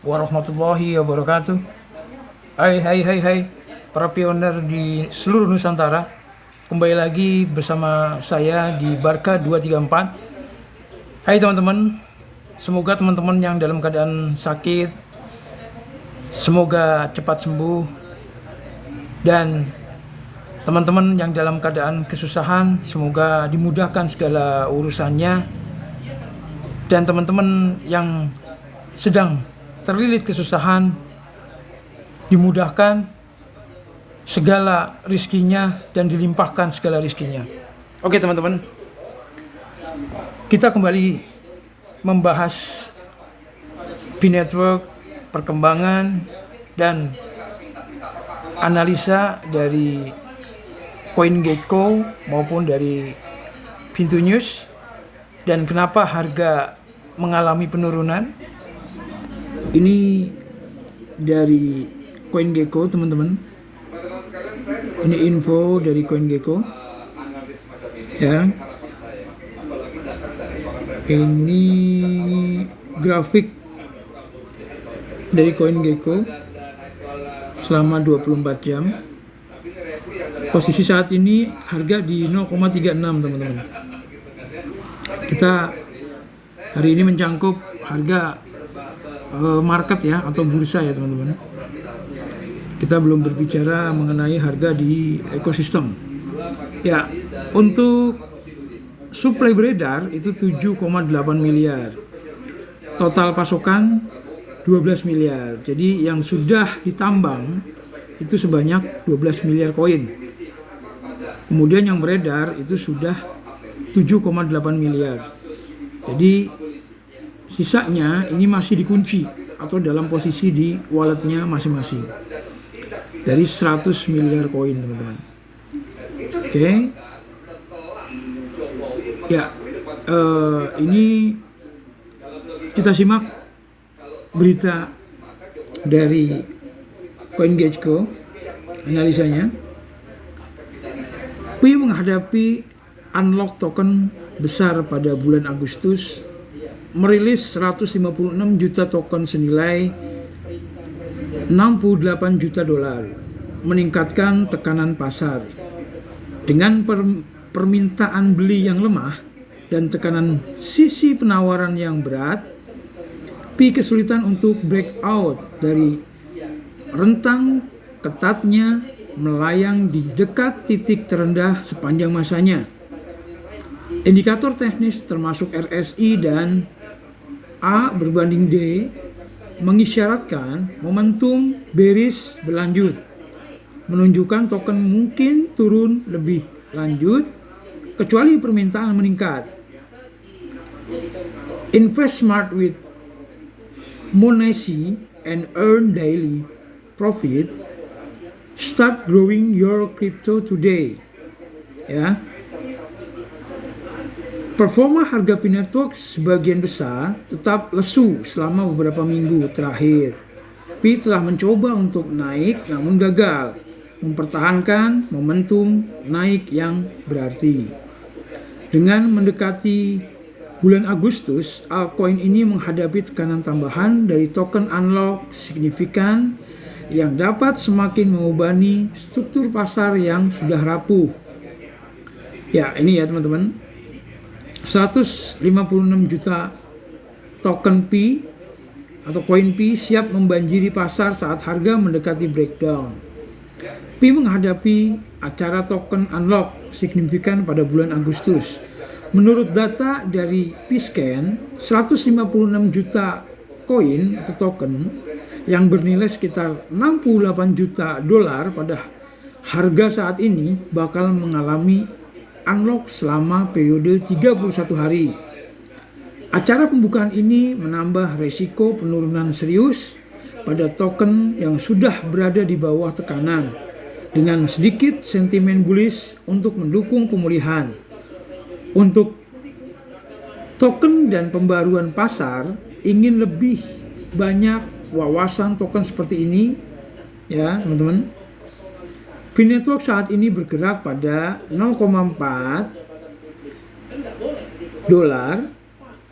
warahmatullahi wabarakatuh. Hai para pioner di seluruh Nusantara. Kembali lagi bersama saya di Barka 234. Hai teman-teman, semoga teman-teman yang dalam keadaan sakit semoga cepat sembuh, dan teman-teman yang dalam keadaan kesusahan semoga dimudahkan segala urusannya, dan teman-teman yang sedang terlilit kesusahan dimudahkan segala rizkinya dan dilimpahkan segala rizkinya. Oke teman-teman, kita kembali membahas B-Network, perkembangan dan analisa dari CoinGecko maupun dari Fintunews, dan kenapa harga mengalami penurunan. Ini dari CoinGecko teman-teman. Ini info dari CoinGecko ya. Ini grafik dari CoinGecko selama 24 jam. Posisi saat ini harga di 0,36 teman-teman. Kita hari ini mencangkup harga market ya, atau bursa ya teman-teman. Kita belum berbicara mengenai harga di ekosistem. Ya, untuk suplai beredar itu 7,8 miliar. Total pasokan 12 miliar. Jadi yang sudah ditambang itu sebanyak 12 miliar koin. Kemudian yang beredar itu sudah 7,8 miliar. Jadi sisanya ini masih dikunci atau dalam posisi di walletnya masing-masing dari 100 miliar koin teman-teman. Oke. Ya, ini kita simak berita dari CoinGecko, analisanya. Pi menghadapi unlock token besar pada bulan Agustus, merilis 156 juta token senilai 68 juta dolar, meningkatkan tekanan pasar. Dengan permintaan beli yang lemah dan tekanan sisi penawaran yang berat, Pi kesulitan untuk breakout dari rentang ketatnya melayang di dekat titik terendah sepanjang masanya. Indikator teknis termasuk RSI dan A berbanding D mengisyaratkan momentum bearish berlanjut, menunjukkan token mungkin turun lebih lanjut kecuali permintaan meningkat. Invest smart with Monesi and earn daily profit. Start growing your crypto today. Ya. Performa harga B-Network sebagian besar tetap lesu selama beberapa minggu terakhir. Pi telah mencoba untuk naik namun gagal mempertahankan momentum naik yang berarti. Dengan mendekati bulan Agustus, altcoin ini menghadapi tekanan tambahan dari token unlock signifikan yang dapat semakin membebani struktur pasar yang sudah rapuh. Ya, ini ya teman-teman. 156 juta token Pi atau koin Pi siap membanjiri pasar saat harga mendekati breakdown. Pi menghadapi acara token unlock signifikan pada bulan Agustus. Menurut data dari Piscan, 156 juta koin atau token yang bernilai sekitar 68 juta dolar pada harga saat ini bakal mengalami unlock selama periode 31 hari. Acara pembukaan ini menambah resiko penurunan serius pada token yang sudah berada di bawah tekanan, dengan sedikit sentimen bullish untuk mendukung pemulihan. Untuk token dan pembaruan pasar ingin lebih banyak wawasan token seperti ini ya teman-teman. B-Network saat ini bergerak pada 0,4 dolar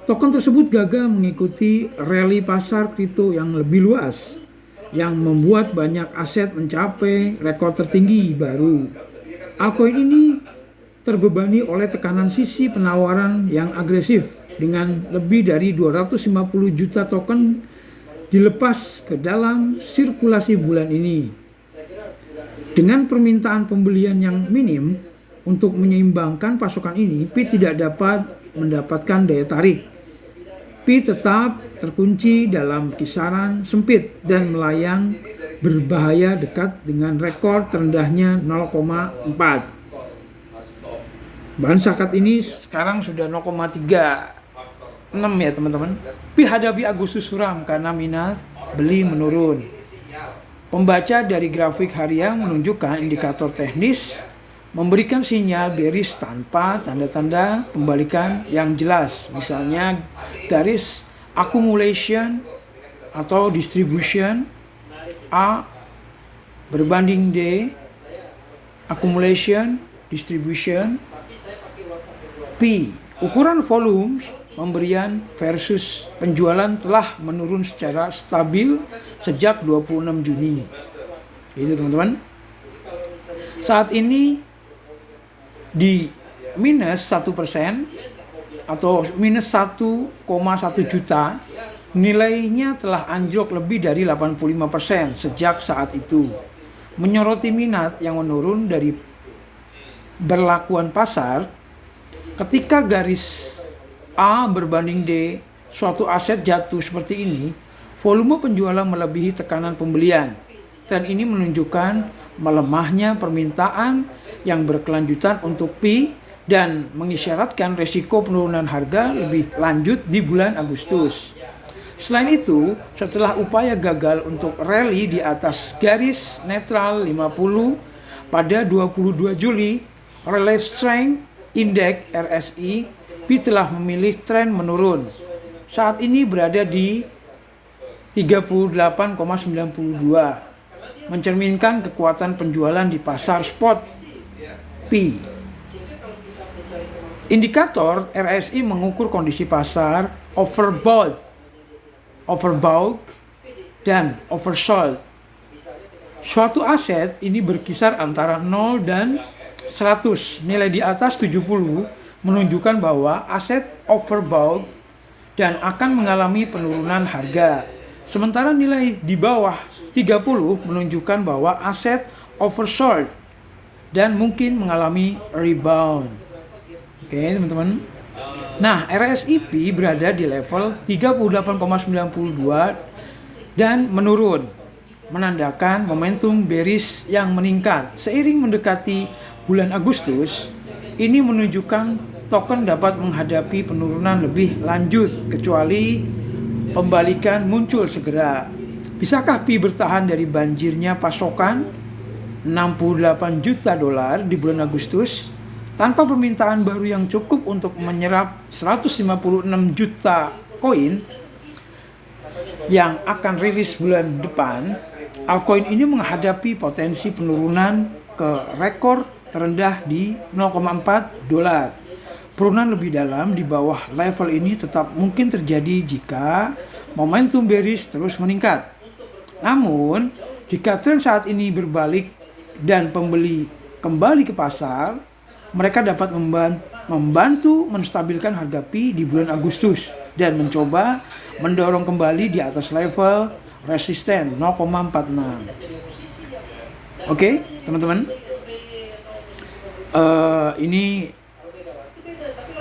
Token tersebut gagal mengikuti rally pasar kripto yang lebih luas, yang membuat banyak aset mencapai rekor tertinggi baru. Altcoin ini terbebani oleh tekanan sisi penawaran yang agresif dengan lebih dari 250 juta token dilepas ke dalam sirkulasi bulan ini. Dengan permintaan pembelian yang minim untuk menyeimbangkan pasokan ini, Pi tidak dapat mendapatkan daya tarik. Pi tetap terkunci dalam kisaran sempit dan melayang berbahaya dekat dengan rekor terendahnya 0,4. Bahan zakat ini sekarang sudah 0,36 ya teman-teman. Pi hadapi Agustus suram karena minat beli menurun. Pembaca dari grafik harian menunjukkan indikator teknis memberikan sinyal bearish tanpa tanda-tanda pembalikan yang jelas. Misalnya garis accumulation atau distribution A berbanding D, accumulation, distribution, P, ukuran volume pemberian versus penjualan telah menurun secara stabil sejak 26 Juni. Itu teman-teman. Saat ini di minus 1% atau minus 1,1 juta, nilainya telah anjlok lebih dari 85% sejak saat itu. Menyoroti minat yang menurun dari berlakuan pasar, ketika garis A berbanding D, suatu aset jatuh seperti ini, volume penjualan melebihi tekanan pembelian. Tren ini menunjukkan melemahnya permintaan yang berkelanjutan untuk Pi dan mengisyaratkan resiko penurunan harga lebih lanjut di bulan Agustus. Selain itu, setelah upaya gagal untuk rally di atas garis netral 50 pada 22 Juli, Relief Strength Index RSI, Pi telah memilih tren menurun. Saat ini berada di 38,92, mencerminkan kekuatan penjualan di pasar spot Pi. Indikator RSI mengukur kondisi pasar overbought, dan oversold. Suatu aset ini berkisar antara 0 dan 100. Nilai di atas 70 menunjukkan bahwa aset overbought dan akan mengalami penurunan harga. Sementara nilai di bawah 30 menunjukkan bahwa aset oversold dan mungkin mengalami rebound. Oke, teman-teman. Nah, RSI Pi berada di level 38,92 dan menurun, menandakan momentum bearish yang meningkat. Seiring mendekati bulan Agustus, ini menunjukkan token dapat menghadapi penurunan lebih lanjut kecuali pembalikan muncul segera. Bisakah Pi bertahan dari banjirnya pasokan 68 juta dolar di bulan Agustus tanpa permintaan baru yang cukup untuk menyerap 156 juta koin yang akan rilis bulan depan? Altcoin ini menghadapi potensi penurunan ke rekor terendah di 0,4 dolar. Penurunan lebih dalam di bawah level ini tetap mungkin terjadi jika momentum bearish terus meningkat. Namun, jika tren saat ini berbalik dan pembeli kembali ke pasar, mereka dapat membantu menstabilkan harga Pi di bulan Agustus dan mencoba mendorong kembali di atas level resisten 0,46. Oke, teman-teman. Ini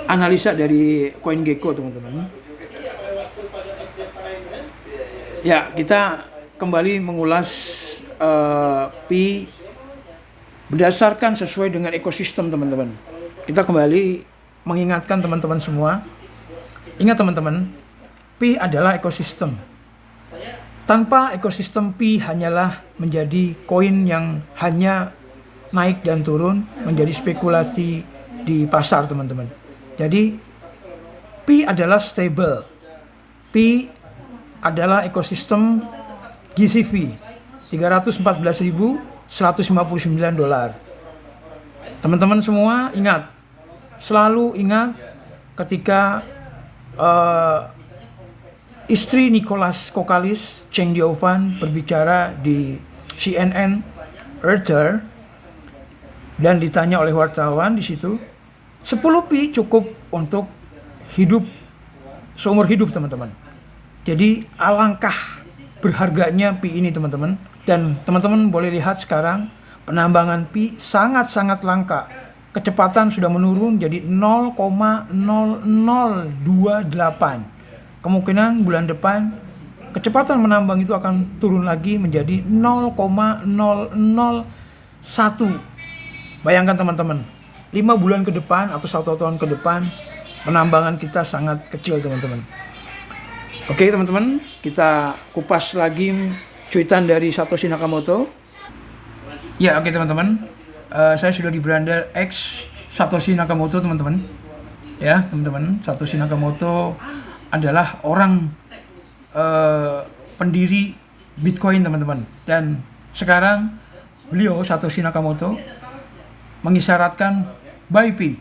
analisa dari CoinGecko, teman-teman. Ya, kita kembali mengulas Pi berdasarkan sesuai dengan ekosistem, teman-teman. Kita kembali mengingatkan teman-teman semua. Ingat teman-teman, Pi adalah ekosistem. Tanpa ekosistem, Pi hanyalah menjadi koin yang hanya naik dan turun, menjadi spekulasi di pasar, teman-teman. Jadi Pi adalah stable. Pi adalah ekosistem GCV 314.159 dolar. Teman-teman semua ingat, selalu ingat ketika eh, istri Nicholas Kokalis, Cheng Diovan, berbicara di CNN Reuters dan ditanya oleh wartawan di situ, 10 pi cukup untuk hidup seumur hidup teman-teman. Jadi alangkah berharganya pi ini teman-teman. Dan teman-teman boleh lihat sekarang penambangan pi sangat-sangat langka. Kecepatan sudah menurun jadi 0,0028. Kemungkinan bulan depan kecepatan menambang itu akan turun lagi menjadi 0,001. Bayangkan teman-teman, 5 bulan ke depan atau 1 tahun ke depan penambangan kita sangat kecil teman-teman. Oke teman-teman, kita kupas lagi cuitan dari Satoshi Nakamoto. Ya oke teman-teman, saya sudah di beranda X Satoshi Nakamoto teman-teman. Ya teman-teman, Satoshi Nakamoto adalah orang pendiri Bitcoin teman-teman. Dan sekarang beliau Satoshi Nakamoto mengisyaratkan buy Pi.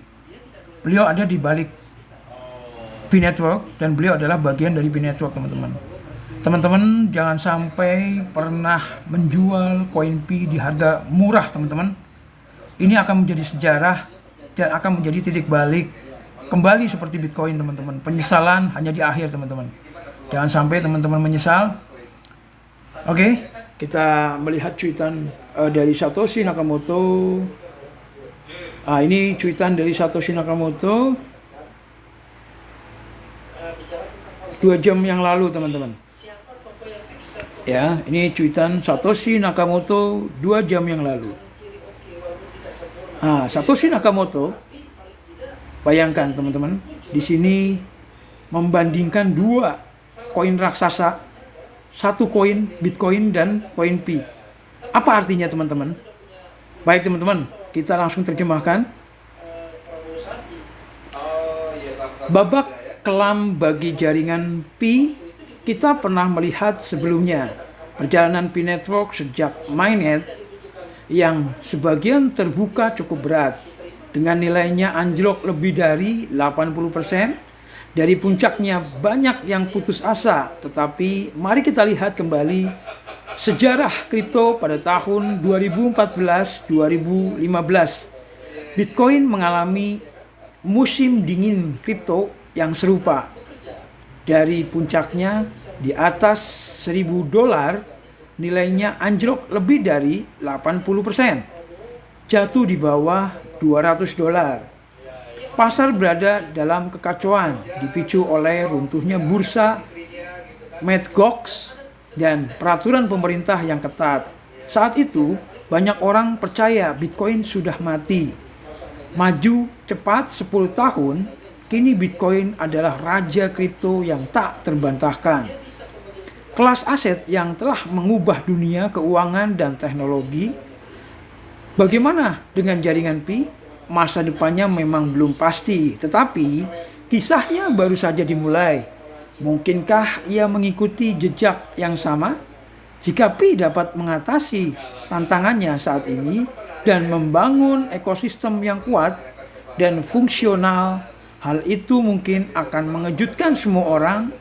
Beliau ada di balik Pi Network dan beliau adalah bagian dari Pi Network teman-teman. Teman-teman jangan sampai pernah menjual koin Pi di harga murah teman-teman. Ini akan menjadi sejarah dan akan menjadi titik balik kembali seperti Bitcoin teman-teman. Penyesalan hanya di akhir teman-teman. Jangan sampai teman-teman menyesal. Oke, kita melihat cuitan dari Satoshi Nakamoto. Ini cuitan dari Satoshi Nakamoto 2 jam yang lalu teman-teman. Ya, ini cuitan Satoshi Nakamoto 2 jam yang lalu. Satoshi Nakamoto, bayangkan teman-teman, di sini membandingkan 2 koin raksasa, 1 koin Bitcoin dan koin Pi. Apa artinya teman-teman? Baik teman-teman, kita langsung terjemahkan. Babak kelam bagi jaringan Pi kita pernah melihat sebelumnya. Perjalanan Pi Network sejak mainnet yang sebagian terbuka cukup berat, dengan nilainya anjlok lebih dari 80%. Dari puncaknya banyak yang putus asa, tetapi mari kita lihat kembali sejarah kripto pada tahun 2014-2015. Bitcoin mengalami musim dingin kripto yang serupa. Dari puncaknya di atas $1.000, nilainya anjlok lebih dari 80%. Jatuh di bawah $200. Pasar berada dalam kekacauan, dipicu oleh runtuhnya bursa Mt. Gox dan peraturan pemerintah yang ketat. Saat itu, banyak orang percaya Bitcoin sudah mati. Maju cepat 10 tahun, kini Bitcoin adalah raja kripto yang tak terbantahkan. Kelas aset yang telah mengubah dunia keuangan dan teknologi. Bagaimana dengan jaringan Pi? Masa depannya memang belum pasti, tetapi kisahnya baru saja dimulai. Mungkinkah ia mengikuti jejak yang sama? Jika Pi dapat mengatasi tantangannya saat ini dan membangun ekosistem yang kuat dan fungsional, hal itu mungkin akan mengejutkan semua orang.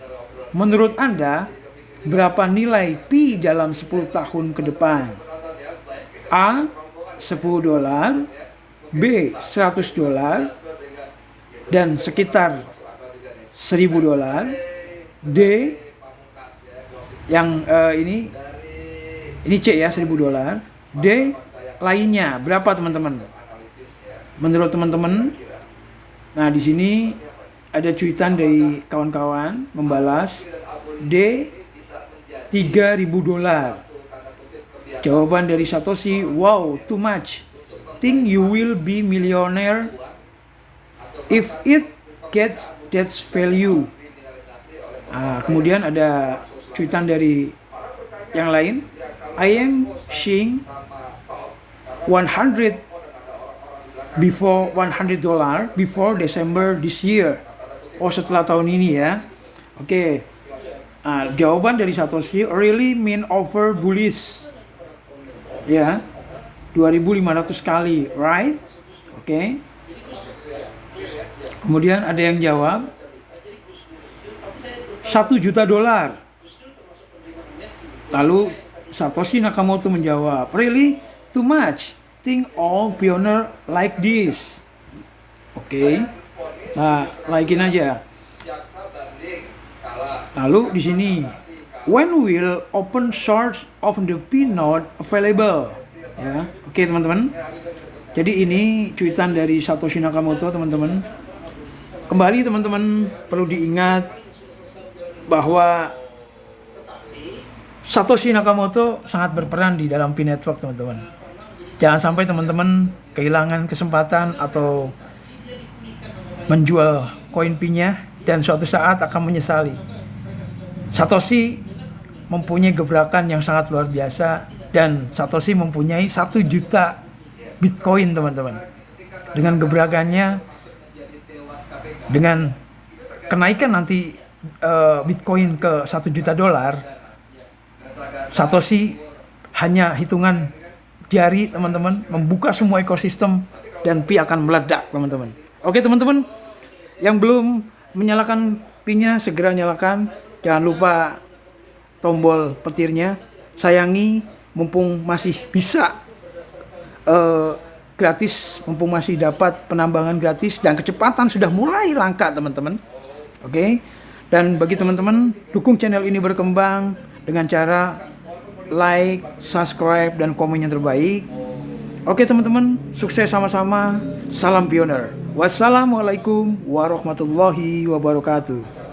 Menurut Anda, berapa nilai Pi dalam 10 tahun ke depan? A. $10, B. $100, dan sekitar $1.000. D. Yang ini C ya, $1.000. D. Lainnya berapa teman-teman? Menurut teman-teman, nah di sini ada cuitan dari kawan-kawan membalas D. $3.000. Jawaban dari Satoshi, wow, too much. Think you will be millionaire if it gets that value. Kemudian ada cuitan dari yang lain. I am seeing $100 before December this year. Oh, setelah tahun ini ya. Oke. Jawaban dari Satoshi, really mean over bullish. Ya. 2.500 kali, right? Oke. Kemudian ada yang jawab, $1 juta. Lalu Satoshi Nakamoto menjawab, really too much, think all pioneer like this. Oke. Nah, laikin aja. Lalu di sini, when will open source of the P-Node available? Ya, oke teman-teman. Jadi ini cuitan dari Satoshi Nakamoto, teman-teman. Kembali teman-teman perlu diingat bahwa Satoshi Nakamoto sangat berperan di dalam P-Network, teman-teman. Jangan sampai teman-teman kehilangan kesempatan atau menjual koin P-nya dan suatu saat akan menyesali. Satoshi mempunyai gebrakan yang sangat luar biasa dan Satoshi mempunyai 1 juta Bitcoin, teman-teman. Dengan gebrakannya, dengan kenaikan nanti Bitcoin ke $1 juta, Satoshi hanya hitungan jari, teman-teman, membuka semua ekosistem dan Pi akan meledak, teman-teman. Oke teman-teman, yang belum menyalakan Pi-nya segera nyalakan. Jangan lupa tombol petirnya. Sayangi, mumpung masih bisa gratis, mumpung masih dapat penambangan gratis dan kecepatan sudah mulai langka, teman-teman. Oke. Dan bagi teman-teman, dukung channel ini berkembang dengan cara like, subscribe, dan komen yang terbaik. Oke teman-teman, sukses sama-sama. Salam Pioneer. Wassalamualaikum warahmatullahi wabarakatuh.